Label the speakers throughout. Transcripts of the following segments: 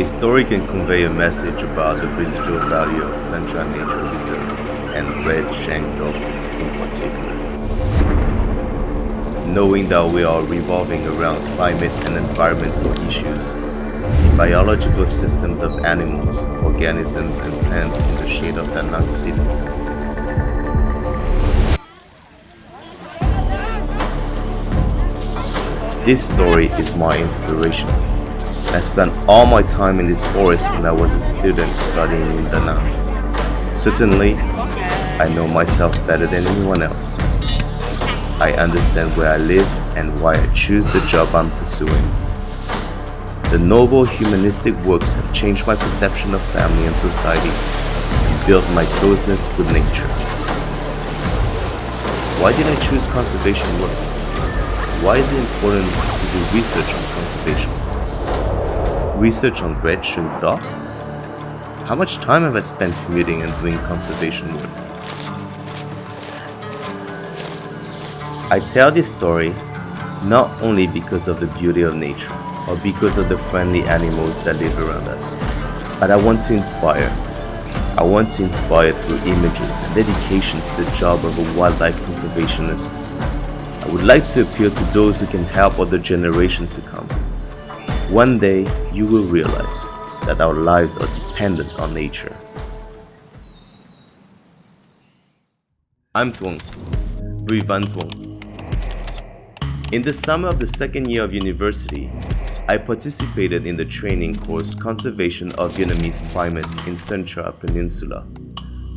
Speaker 1: story can convey a message about the residual value of Central Nature Reserve and Red-Shanked in particular. Knowing that we are revolving around climate and environmental issues, the biological systems of animals, organisms, and plants in the shade of Da Nang City. This story is my inspiration. I spent all my time in this forest when I was a student studying in Da Nang. Certainly, I know myself better than anyone else. I understand where I live and why I choose the job I'm pursuing. The noble humanistic works have changed my perception of family and society and built my closeness with nature. Why did I choose conservation work? Why is it important to do research on conservation? Research on Red-Shanked Douc? How much time have I spent commuting and doing conservation work? I tell this story not only because of the beauty of nature or because of the friendly animals that live around us, but I want to inspire. I want to inspire through images and dedication to the job of a wildlife conservationist. I would like to appeal to those who can help other generations to come. One day, you will realize that our lives are dependent on nature. I'm Thuong, Bui Van Thuong. In the summer of the second year of university, I participated in the training course Conservation of Vietnamese Primates in Central Peninsula,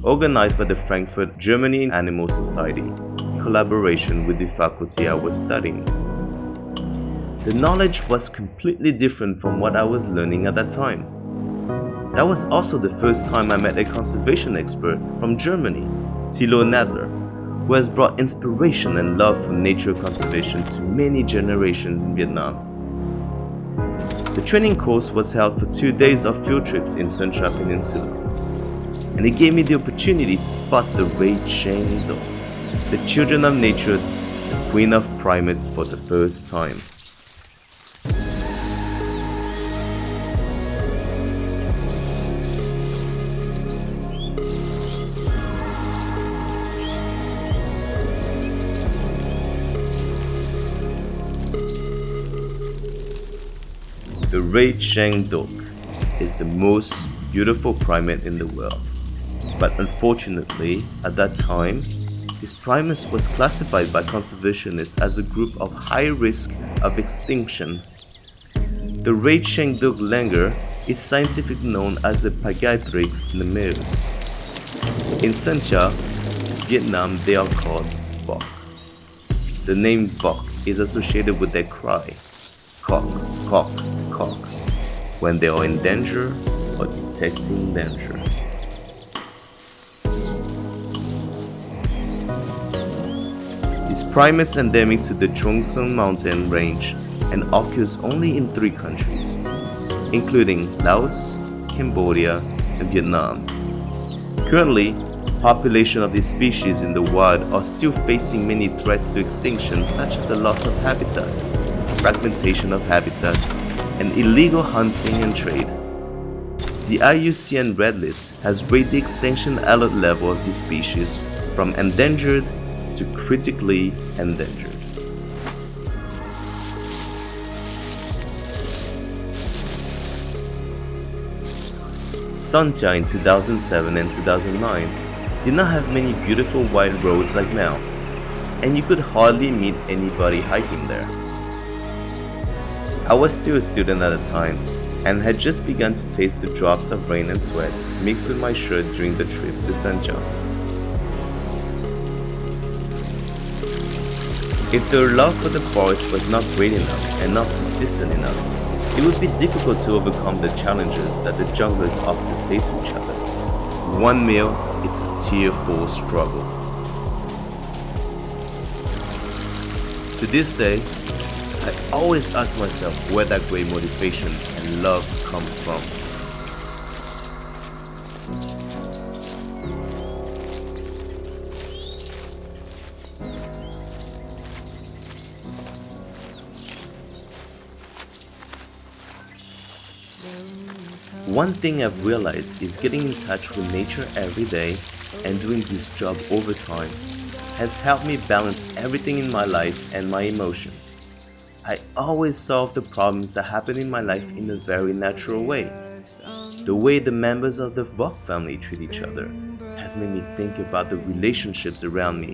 Speaker 1: organized by the Frankfurt, Germany Animal Society, in collaboration with the faculty I was studying. The knowledge was completely different from what I was learning at that time. That was also the first time I met a conservation expert from Germany, Thilo Nadler, who has brought inspiration and love for nature conservation to many generations in Vietnam. The training course was held for 2 days of field trips in Central Peninsula, and it gave me the opportunity to spot the Red-Shanked, the children of nature, the queen of primates, for the first time. The Red-Shanked is the most beautiful primate in the world, but unfortunately, at that time, this primate was classified by conservationists as a group of high risk of extinction. The Red-Shanked Langur is scientifically known as the Pagaithrix nemeus. In Sancha, Vietnam, they are called Voc. The name Voc is associated with their cry, cock, cock, cock, when they are in danger or detecting danger. This primate is endemic to the Trong Son mountain range and occurs only in 3 countries, including Laos, Cambodia, and Vietnam. Currently, population of this species in the wild are still facing many threats to extinction, such as the loss of habitat, fragmentation of habitat, and illegal hunting and trade. The IUCN Red List has rated the extinction alert level of this species from endangered to critically endangered. Sancha in 2007 and 2009 did not have many beautiful wide roads like now, and you could hardly meet anybody hiking there. I was still a student at the time and had just begun to taste the drops of rain and sweat mixed with my shirt during the trips to Sancha. If their love for the forest was not great enough and not persistent enough, it would be difficult to overcome the challenges that the junglers often say to each other. One meal, it's a tearful struggle. To this day, I always ask myself where that great motivation and love comes from. One thing I've realized is getting in touch with nature every day and doing this job over time has helped me balance everything in my life and my emotions. I always solve the problems that happen in my life in a very natural way. The way the members of the Douc family treat each other has made me think about the relationships around me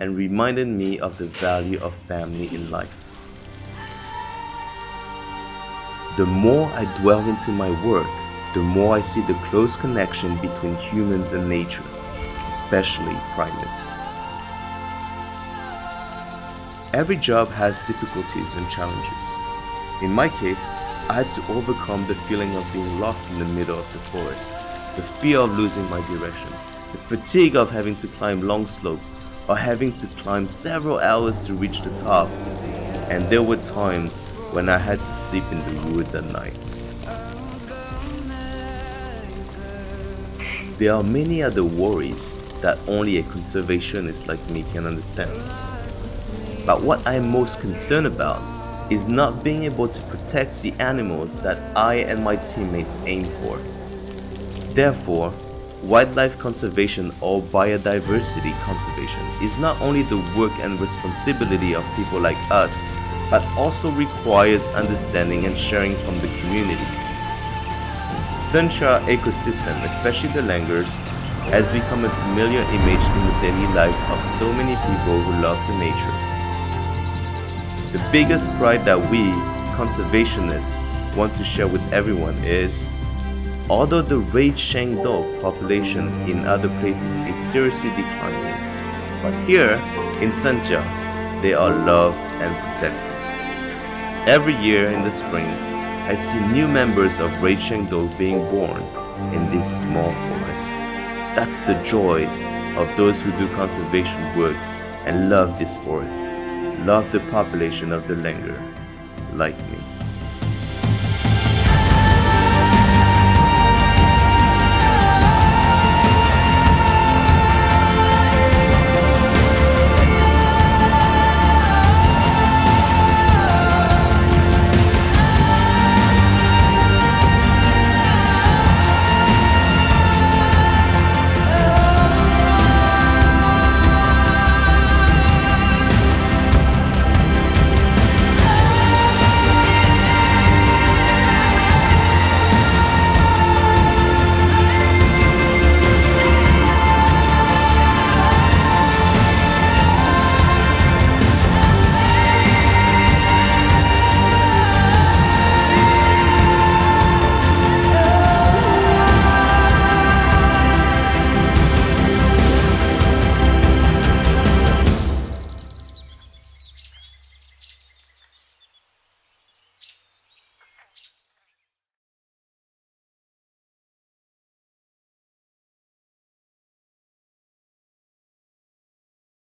Speaker 1: and reminded me of the value of family in life. The more I dwell into my work, the more I see the close connection between humans and nature, especially primates. Every job has difficulties and challenges. In my case, I had to overcome the feeling of being lost in the middle of the forest, the fear of losing my direction, the fatigue of having to climb long slopes or having to climb several hours to reach the top. And there were times when I had to sleep in the woods at night. There are many other worries that only a conservationist like me can understand. But what I am most concerned about is not being able to protect the animals that I and my teammates aim for. Therefore, wildlife conservation or biodiversity conservation is not only the work and responsibility of people like us, but also requires understanding and sharing from the community. Sunshine ecosystem, especially the Langurs, has become a familiar image in the daily life of so many people who love the nature. The biggest pride that we, conservationists, want to share with everyone is, although the Red-Shanked dog population in other places is seriously declining, but here in Sunshine, they are loved and protected. Every year in the spring, I see new members of Red-Shanked dog being born in this small forest. That's the joy of those who do conservation work and love this forest, love the population of the Langur, like me.